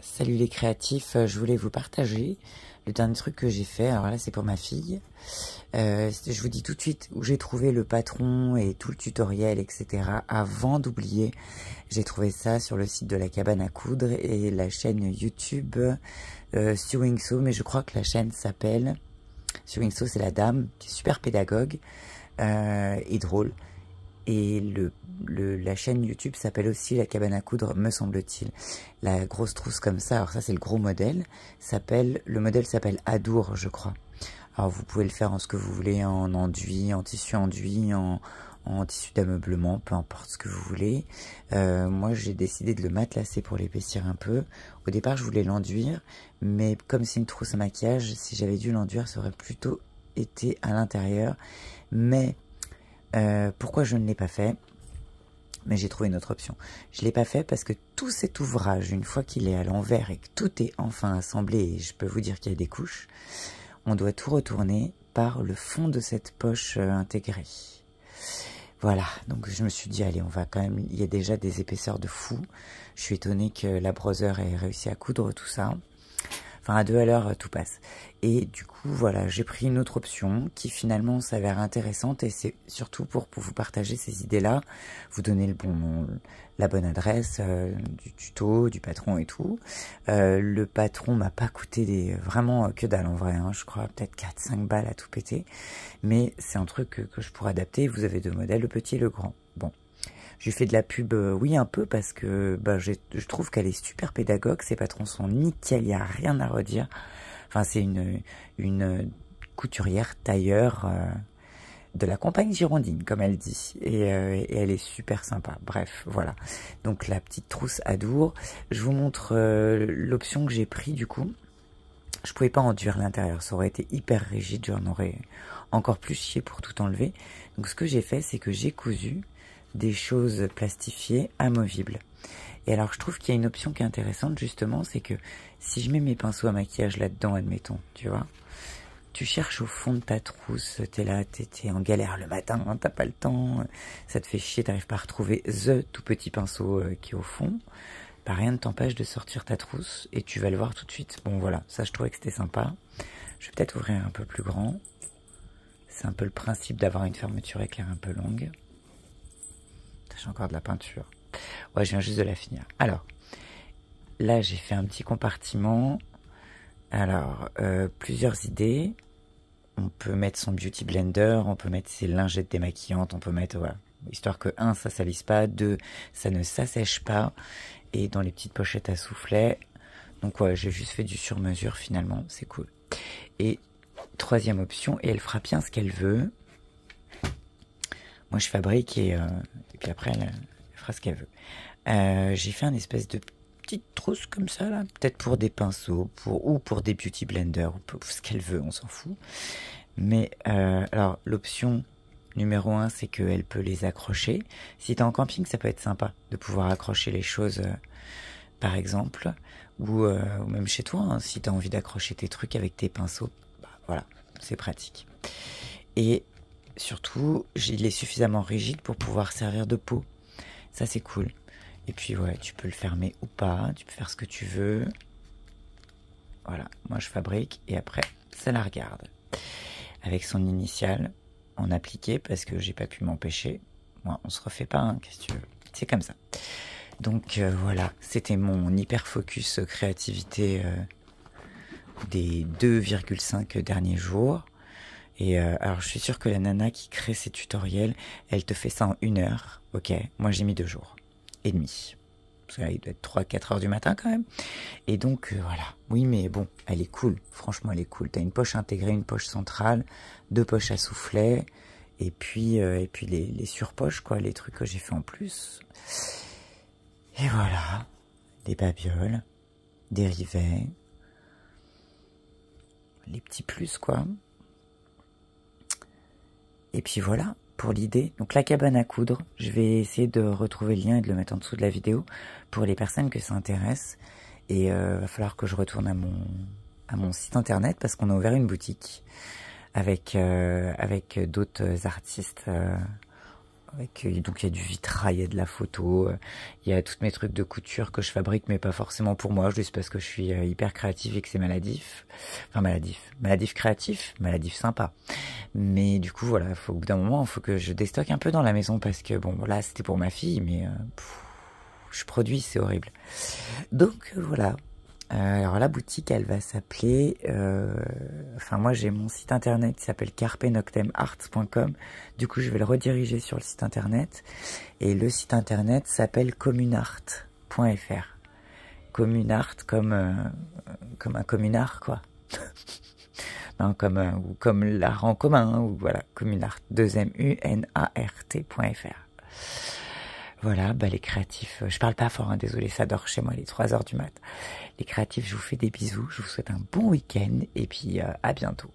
Salut les créatifs, je voulais vous partager le dernier truc que j'ai fait. Alors là, c'est pour ma fille. Je vous dis tout de suite où j'ai trouvé le patron et tout le tutoriel, etc. Avant d'oublier, j'ai trouvé ça sur le site de la cabane à coudre et la chaîne YouTube Sewing So, mais je crois que la chaîne s'appelle Sewing So, c'est la dame qui est super pédagogue et drôle. Et la chaîne YouTube s'appelle aussi la cabane à coudre, me semble-t-il. La grosse trousse comme ça, alors ça c'est le gros modèle, le modèle s'appelle Adour, je crois. Alors vous pouvez le faire en ce que vous voulez, en enduit, en tissu enduit, en tissu d'ameublement, peu importe ce que vous voulez. Moi j'ai décidé de le matelasser pour l'épaissir un peu. Au départ je voulais l'enduire, mais comme c'est une trousse à maquillage, si j'avais dû l'enduire, ça aurait plutôt été à l'intérieur. Mais pourquoi je ne l'ai pas fait? Mais j'ai trouvé une autre option. Je ne l'ai pas fait parce que tout cet ouvrage, une fois qu'il est à l'envers et que tout est enfin assemblé, et je peux vous dire qu'il y a des couches, on doit tout retourner par le fond de cette poche intégrée. Voilà, donc je me suis dit, allez, on va quand même... Il y a déjà des épaisseurs de fou. Je suis étonnée que la broseure ait réussi à coudre tout ça. Enfin, à 2 à l'heure, tout passe. Et du coup, voilà, j'ai pris une autre option qui finalement s'avère intéressante et c'est surtout pour vous partager ces idées-là, vous donner la bonne adresse du tuto, du patron et tout. Le patron m'a pas coûté vraiment que dalle en vrai, hein, je crois peut-être 4-5 balles à tout péter. Mais c'est un truc que je pourrais adapter. Vous avez 2 modèles, le petit et le grand. Bon. J'ai fait de la pub, oui un peu, parce que je trouve qu'elle est super pédagogue, ses patrons sont nickel, il n'y a rien à redire. Enfin, c'est une couturière tailleur de la campagne girondine, comme elle dit, et elle est super sympa. Bref, voilà. Donc la petite trousse Adour. Je vous montre l'option que j'ai pris du coup. Je pouvais pas enduire l'intérieur, ça aurait été hyper rigide, j'en aurais encore plus chié pour tout enlever. Donc ce que j'ai fait, c'est que j'ai cousu des choses plastifiées amovibles. Et alors je trouve qu'il y a une option qui est intéressante justement, c'est que si je mets mes pinceaux à maquillage là-dedans, admettons, tu vois, tu cherches au fond de ta trousse, t'es là, t'es en galère le matin, hein, t'as pas le temps, ça te fait chier, t'arrives pas à retrouver the tout petit pinceau qui est au fond, bah rien ne t'empêche de sortir ta trousse et tu vas le voir tout de suite. Bon voilà, ça je trouvais que c'était sympa. Je vais peut-être ouvrir un peu plus grand. C'est un peu le principe d'avoir une fermeture éclair un peu longue. J'ai encore de la peinture. Ouais, je viens juste de la finir. Alors, là, j'ai fait un petit compartiment. Alors, plusieurs idées. On peut mettre son beauty blender, on peut mettre ses lingettes démaquillantes, on peut mettre, voilà, histoire que 1, ça salisse pas, 2, ça ne s'assèche pas. Et dans les petites pochettes à soufflet. Donc, ouais, j'ai juste fait du sur-mesure finalement, c'est cool. Et troisième option, et elle fera bien ce qu'elle veut. Moi, je fabrique et puis après, elle fera ce qu'elle veut. J'ai fait une espèce de petite trousse comme ça, là. Peut-être pour des pinceaux, ou pour des beauty blenders, ou pour ce qu'elle veut, on s'en fout. Mais, alors, l'option numéro 1, c'est qu'elle peut les accrocher. Si t'es en camping, ça peut être sympa de pouvoir accrocher les choses, par exemple. Ou même chez toi, hein, si t'as envie d'accrocher tes trucs avec tes pinceaux, bah, voilà, c'est pratique. Et surtout, il est suffisamment rigide pour pouvoir servir de peau. Ça, c'est cool. Et puis, ouais, tu peux le fermer ou pas. Tu peux faire ce que tu veux. Voilà, moi, je fabrique. Et après, ça la regarde. Avec son initiale en appliqué, parce que j'ai pas pu m'empêcher. Moi, on se refait pas, hein, qu'est-ce que tu veux. C'est comme ça. Donc, voilà, c'était mon hyper focus créativité des 2,5 derniers jours. Et alors je suis sûr que la nana qui crée ces tutoriels, elle te fait ça en 1 heure, ok. Moi j'ai mis 2 jours et demi. Parce qu'il doit être 3-4 heures du matin quand même. Et donc voilà, oui mais bon, elle est cool, franchement elle est cool. T'as une poche intégrée, une poche centrale, 2 poches à soufflet, et puis les surpoches quoi, les trucs que j'ai fait en plus. Et voilà, des babioles, des rivets, les petits plus quoi. Et puis voilà, pour l'idée. Donc la cabane à coudre, je vais essayer de retrouver le lien et de le mettre en dessous de la vidéo pour les personnes que ça intéresse. Et va falloir que je retourne à mon site internet parce qu'on a ouvert une boutique avec d'autres artistes Donc il y a du vitrail, il y a de la photo, il y a tous mes trucs de couture que je fabrique, mais pas forcément pour moi, juste parce que je suis hyper créative et que c'est maladif. Enfin maladif créatif, maladif sympa. Mais du coup voilà, au bout d'un moment, il faut que je déstocke un peu dans la maison parce que bon là c'était pour ma fille, mais je produis, c'est horrible. Donc voilà. Alors la boutique, elle va s'appeler, enfin moi j'ai mon site internet qui s'appelle carpenoctemarts.com. Du coup je vais le rediriger sur le site internet et le site internet s'appelle communart.fr. Communart comme un communard quoi. Non, comme l'art en commun, hein, ou voilà, communart, 2MUNART.fr. Voilà, bah les créatifs, je parle pas fort, hein, désolé, ça dort chez moi, il est 3h du mat. Les créatifs, je vous fais des bisous, je vous souhaite un bon week-end, et puis à bientôt.